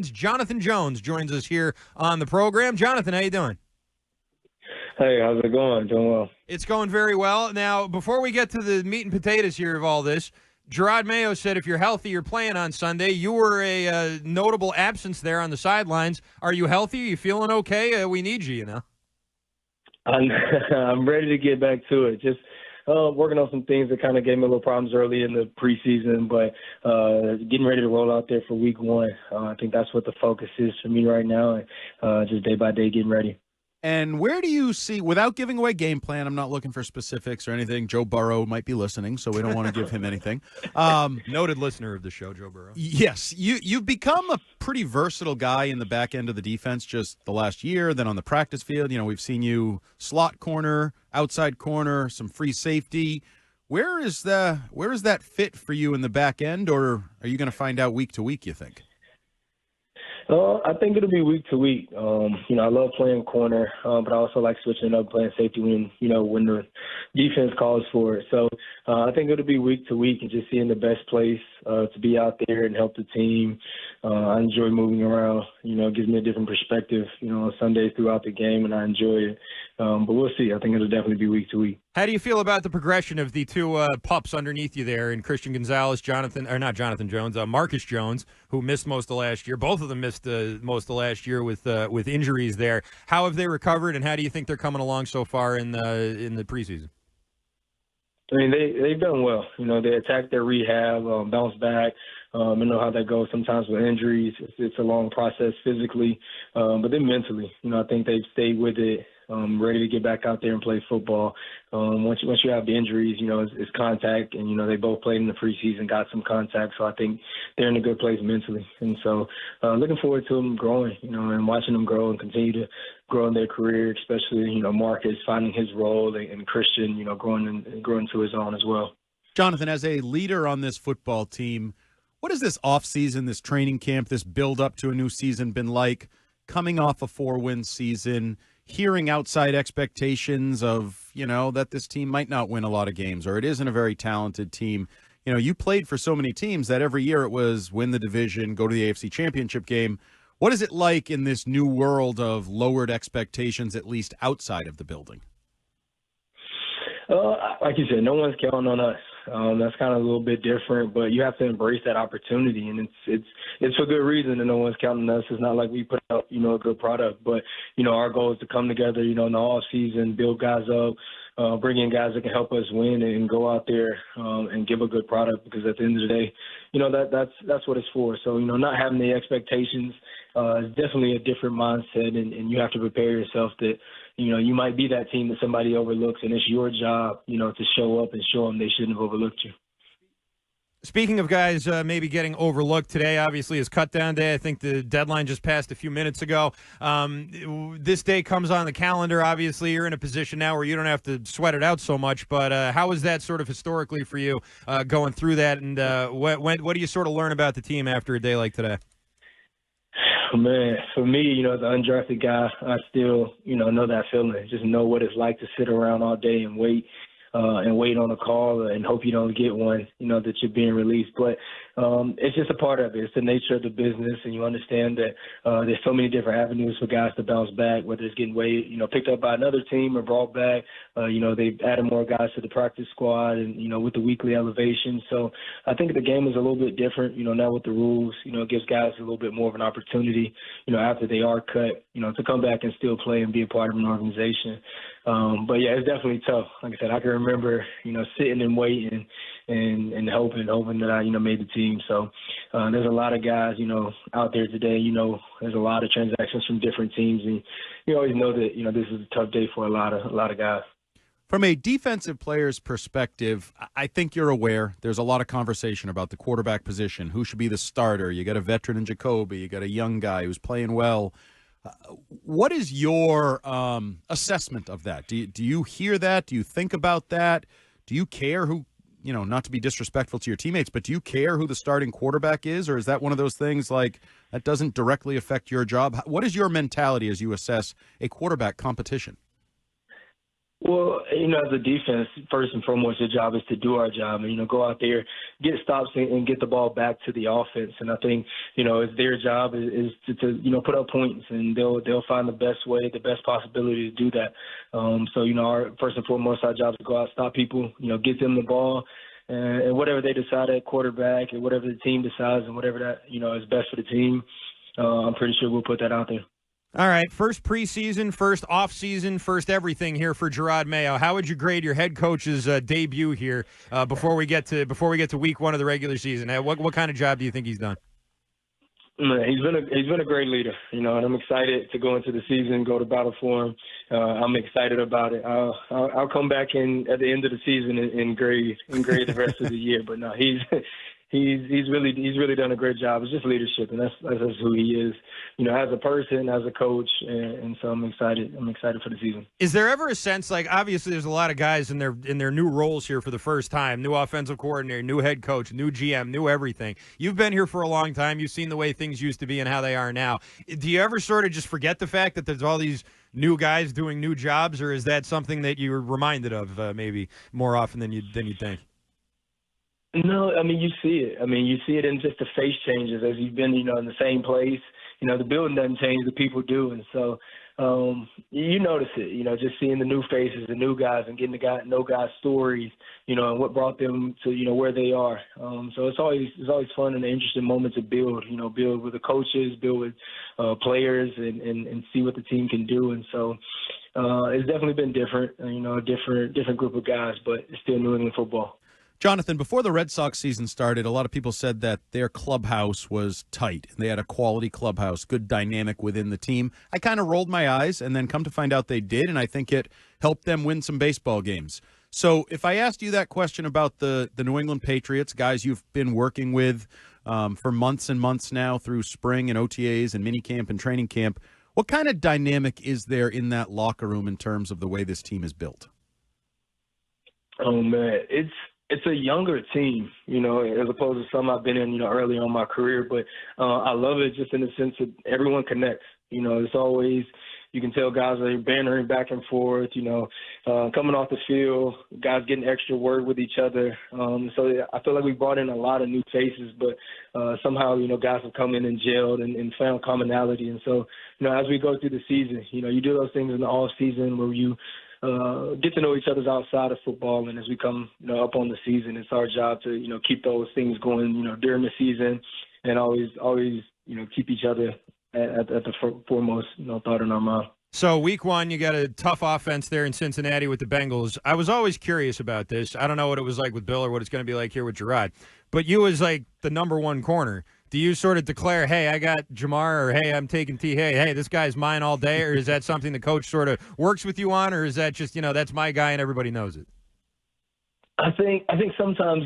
Jonathan Jones joins us here on the program. Jonathan, how you doing? Hey, how's it going? Doing well. It's going very well. Now, before we get to the meat and potatoes here of all this, Gerard Mayo said if you're healthy, you're playing on Sunday. You were a notable absence there on the sidelines. Are you healthy? Are you feeling okay? We need you, you know. I'm ready to get back to it. Just working on some things that kind of gave me a little problems early in the preseason, but getting ready to roll out there for week one. I think that's what the focus is for me right now, and just day by day getting ready. And where do you see, without giving away game plan, I'm not looking for specifics or anything. Joe Burrow might be listening, so we don't want to give him anything. Noted listener of the show, Joe Burrow. Yes, you've become a pretty versatile guy in the back end of the defense just the last year, then on the practice field. You know, we've seen you slot corner, outside corner, some free safety. Where is that fit for you in the back end, or are you going to find out week to week, you think? I think it'll be week to week. I love playing corner, but I also like switching up, playing safety when the defense calls for it. So I think it'll be week to week and just seeing the best place to be out there and help the team. I enjoy moving around. It gives me a different perspective, on Sundays throughout the game, and I enjoy it. But we'll see. I think it'll definitely be week to week. How do you feel about the progression of the two pups underneath you there in Christian Gonzalez, Marcus Jones, who missed most of last year? Both of them missed most of last year with injuries there. How have they recovered, and how do you think they're coming along so far in the preseason? I mean, they've done well. They attacked their rehab, bounced back. I know how that goes sometimes with injuries. It's a long process physically, but then mentally, I think they've stayed with it, ready to get back out there and play football. Once you have the injuries, it's contact, and they both played in the preseason, got some contact, so I think they're in a good place mentally. And so looking forward to them growing, and watching them grow and continue to grow in their career, especially, Marcus finding his role and Christian, growing to his own as well. Jonathan, as a leader on this football team, what has this offseason, this training camp, this build-up to a new season been like, coming off a 4-win season, hearing outside expectations of, that this team might not win a lot of games or it isn't a very talented team? You played for so many teams that every year it was win the division, go to the AFC Championship game. What is it like in this new world of lowered expectations, at least outside of the building? Like you said, no one's counting on us. That's kind of a little bit different, but you have to embrace that opportunity, and it's for good reason that no one's counting on us. It's not like we put out, a good product, but, our goal is to come together, in the off season, build guys up, bring in guys that can help us win and go out there and give a good product, because at the end of the day, that's what it's for. So, not having the expectations is definitely a different mindset, and you have to prepare yourself that, you might be that team that somebody overlooks, and it's your job, to show up and show them they shouldn't have overlooked you. Speaking of guys maybe getting overlooked, today obviously is cut-down day. I think the deadline just passed a few minutes ago. This day comes on the calendar. Obviously, you're in a position now where you don't have to sweat it out so much, but how is that sort of historically for you going through that, and what do you sort of learn about the team after a day like today? Man, for me, the undrafted guy, I still, know that feeling. Just know what it's like to sit around all day and wait on a call and hope you don't get one, that you're being released. But it's just a part of it. It's the nature of the business, and you understand that there's so many different avenues for guys to bounce back, whether it's getting picked up by another team or brought back. They've added more guys to the practice squad and, with the weekly elevation. So I think the game is a little bit different, now with the rules. It gives guys a little bit more of an opportunity, after they are cut, to come back and still play and be a part of an organization. But, yeah, it's definitely tough. Like I said, I can remember, sitting and waiting and hoping that I, made the team. So there's a lot of guys, out there today. There's a lot of transactions from different teams, and you always know that, this is a tough day for a lot of guys. From a defensive player's perspective, I think you're aware there's a lot of conversation about the quarterback position. Who should be the starter? You got a veteran in Jacoby. You got a young guy who's playing well. What is your assessment of that? Do you hear that? Do you think about that? Do you care who, not to be disrespectful to your teammates, but do you care who the starting quarterback is? Or is that one of those things like that doesn't directly affect your job? What is your mentality as you assess a quarterback competition? Well, as a defense, first and foremost, your job is to do our job and, go out there, get stops and get the ball back to the offense. And I think, it's their job is to put up points, and they'll find the best way, the best possibility to do that. So, our first and foremost, our job is to go out, stop people, get them the ball, and whatever they decide at quarterback and whatever the team decides and whatever that, is best for the team, I'm pretty sure we'll put that out there. All right, first preseason, first offseason, first everything here for Jerod Mayo. How would you grade your head coach's debut here before we get to week one of the regular season? What kind of job do you think he's done? He's been a great leader, and I'm excited to go into the season, go to battle for him. I'm excited about it. I'll come back in at the end of the season and grade the rest of the year. But no, he's really done a great job. It's just leadership, and that's who he is, as a person, as a coach, and so I'm excited. I'm excited for the season. Is there ever a sense, like, obviously there's a lot of guys in their new roles here for the first time, new offensive coordinator, new head coach, new GM, new everything. You've been here for a long time. You've seen the way things used to be and how they are now. Do you ever sort of just forget the fact that there's all these new guys doing new jobs, or is that something that you're reminded of maybe more often than you think? No, you see it. You see it in just the face changes as you've been, in the same place. The building doesn't change, the people do. And so you notice it, just seeing the new faces, the new guys, and getting to know guys' stories, and what brought them to, where they are. So it's always fun and an interesting moment to build with the coaches, build with players, and see what the team can do. And so it's definitely been different, a different group of guys, but it's still New England football. Jonathan, before the Red Sox season started, a lot of people said that their clubhouse was tight. They had a quality clubhouse, good dynamic within the team. I kind of rolled my eyes, and then come to find out they did, and I think it helped them win some baseball games. So if I asked you that question about the New England Patriots, guys you've been working with for months and months now through spring and OTAs and minicamp and training camp, what kind of dynamic is there in that locker room in terms of the way this team is built? Oh, man, it's a younger team, as opposed to some I've been in, early on in my career. But I love it just in the sense that everyone connects. It's always, you can tell guys are bantering back and forth, coming off the field, guys getting extra word with each other. So I feel like we brought in a lot of new faces, but somehow, guys have come in and gelled and found commonality. And so, as we go through the season, you do those things in the off season where you get to know each other's outside of football, and as we come, up on the season, it's our job to, keep those things going, during the season, and always, keep each other at the foremost, thought in our mind. So week one, you got a tough offense there in Cincinnati with the Bengals. I was always curious about this. I don't know what it was like with Bill or what it's going to be like here with Jerod, but you as like the number one corner. Do you sort of declare, hey, I got Jamar, or hey, I'm taking T, hey, this guy's mine all day, or is that something the coach sort of works with you on, or is that just, that's my guy and everybody knows it? I think sometimes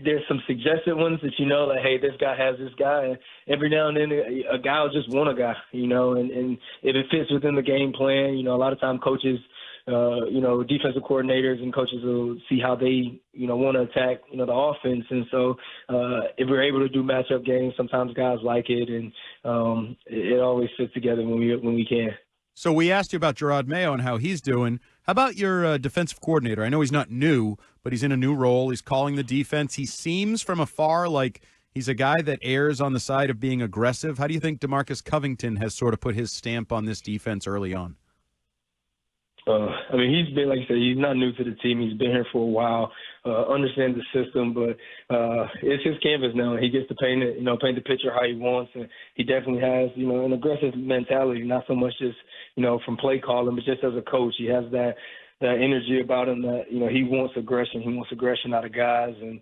there's some suggested ones that like, hey, this guy has this guy, and every now and then a guy will just want a guy, and if it fits within the game plan, a lot of time coaches, defensive coordinators and coaches will see how they, want to attack, the offense. And so if we're able to do matchup games, sometimes guys like it, and it always fits together when we can. So we asked you about Jerod Mayo and how he's doing. How about your defensive coordinator? I know he's not new, but he's in a new role. He's calling the defense. He seems from afar like he's a guy that errs on the side of being aggressive. How do you think DeMarcus Covington has sort of put his stamp on this defense early on? He's been, like I said, he's not new to the team. He's been here for a while, understands the system, but it's his canvas now. He gets to paint the picture how he wants, and he definitely has, an aggressive mentality, not so much just, from play calling, but just as a coach. He has that energy about him that, he wants aggression. He wants aggression out of guys, and,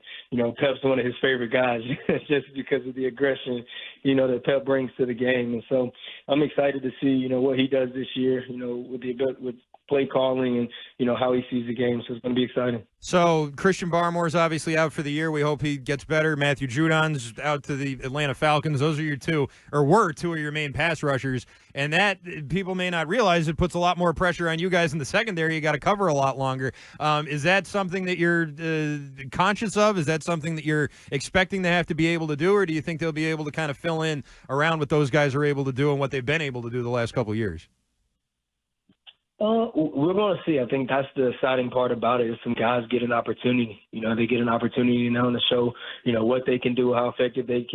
Pep's one of his favorite guys just because of the aggression, that Pep brings to the game. And so I'm excited to see, what he does this year, with play calling and, how he sees the game. So it's going to be exciting. So Christian Barmore's obviously out for the year. We hope he gets better. Matthew Judon's out to the Atlanta Falcons. Those are were two of your main pass rushers. And that, people may not realize, it puts a lot more pressure on you guys in the secondary. You got to cover a lot longer. Is that something that you're conscious of? Is that something that you're expecting to have to be able to do? Or do you think they'll be able to kind of fill in around what those guys are able to do and what they've been able to do the last couple of years? We're going to see. I think that's the exciting part about it is some guys get an opportunity. They get an opportunity now to show, what they can do, how effective they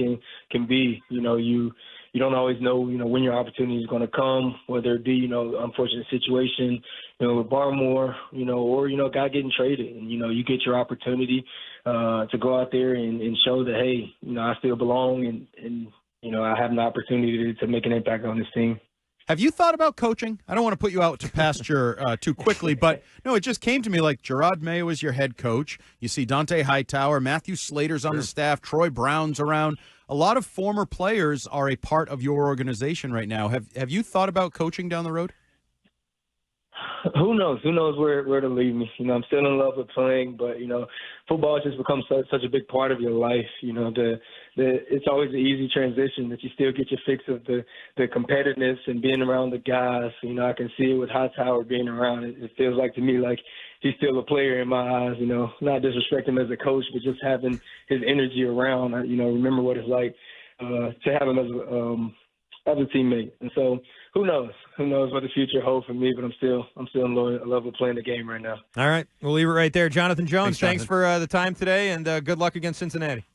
can be. You don't always know, when your opportunity is going to come, whether it be, unfortunate situation, with Barmore, or, a guy getting traded. And, you get your opportunity to go out there and show that, hey, I still belong and I have an opportunity to make an impact on this team. Have you thought about coaching? I don't want to put you out to pasture too quickly, but no, it just came to me like Gerard Mayo is your head coach. You see Dante Hightower, Matthew Slater's on the staff, Troy Brown's around. A lot of former players are a part of your organization right now. Have you thought about coaching down the road? Who knows? Who knows where to lead me? I'm still in love with playing, but football has just become such a big part of your life. It's always an easy transition that you still get your fix of the competitiveness and being around the guys. I can see it with Hightower being around. It feels like to me like he's still a player in my eyes. Not disrespect him as a coach, but just having his energy around. Remember what it's like to have him as a teammate. And so who knows? Who knows what the future holds for me, but I'm still in love with playing the game right now. All right. We'll leave it right there. Jonathan Jones, Thanks for the time today, and good luck against Cincinnati.